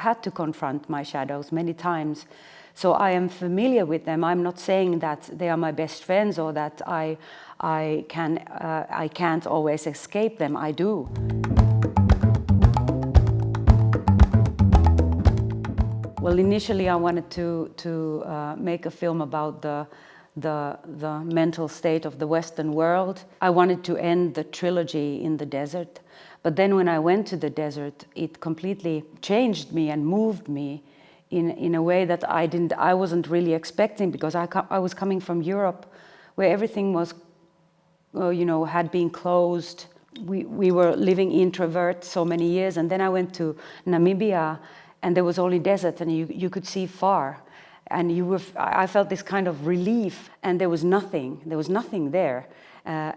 had to confront my shadows many times. So I am familiar with them. I'm not saying that they are my best friends or that I can't always escape them. I do. Well, initially I wanted to make a film about the mental state of the Western world. I wanted to end the trilogy in the desert. But then when I went to the desert, it completely changed me and moved me in a way that I wasn't really expecting, because I was coming from Europe, where everything was, had been closed. We were living introvert so many years, and then I went to Namibia, and there was only desert, and you could see far, and I felt this kind of relief, and there was nothing there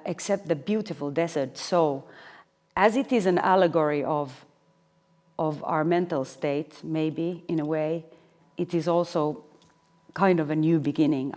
except the beautiful desert. So, as it is an allegory of our mental state, maybe, in a way, it is also kind of a new beginning.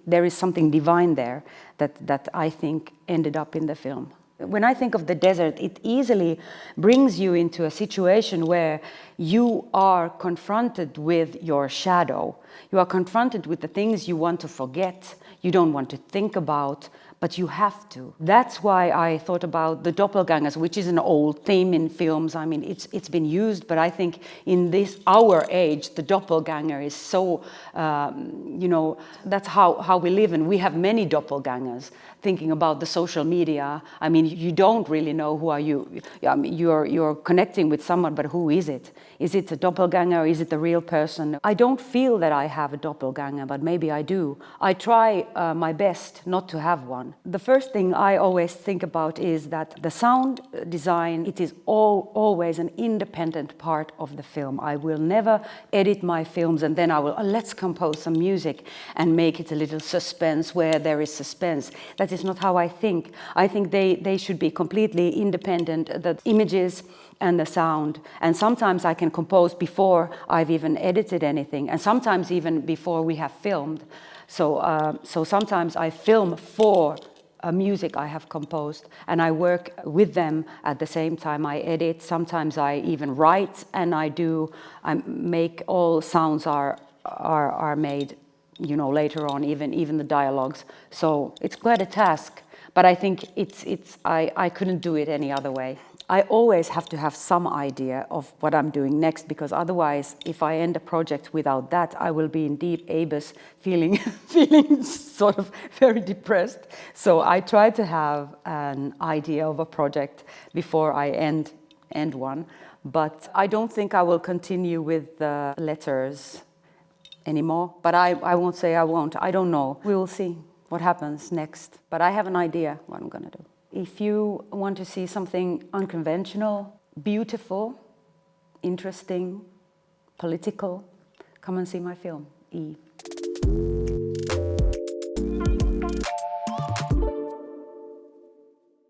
There is something divine there that I think ended up in the film. When I think of the desert, it easily brings you into a situation where you are confronted with your shadow. You are confronted with the things you want to forget, you don't want to think about, but you have to. That's why I thought about the doppelgangers, which is an old theme in films. I mean, it's been used, but I think in our age, the doppelganger is so, that's how we live, and we have many doppelgangers. Thinking about the social media, I mean, you don't really know who are you. I mean, you're connecting with someone, but who is it? Is it a doppelganger? Is it the real person? I don't feel that I have a doppelganger, but maybe I do. I try my best not to have one. The first thing I always think about is that the sound design, it is always an independent part of the film. I will never edit my films and then I will, let's compose some music and make it a little suspense where there is suspense. That is not how I think. I think they should be completely independent, the images and the sound. And sometimes I can compose before I've even edited anything, and sometimes even before we have filmed. So sometimes I film for a music I have composed, and I work with them at the same time I edit. Sometimes I even write, and I make all sounds are made, later on, even the dialogues. So it's quite a task, but I think I couldn't do it any other way. I always have to have some idea of what I'm doing next, because otherwise, if I end a project without that, I will be in deep abyss, feeling sort of very depressed. So I try to have an idea of a project before I end one. But I don't think I will continue with the letters anymore. But I won't say I won't. I don't know. We will see what happens next. But I have an idea what I'm going to do. If you want to see something unconventional, beautiful, interesting, political, come and see my film, E.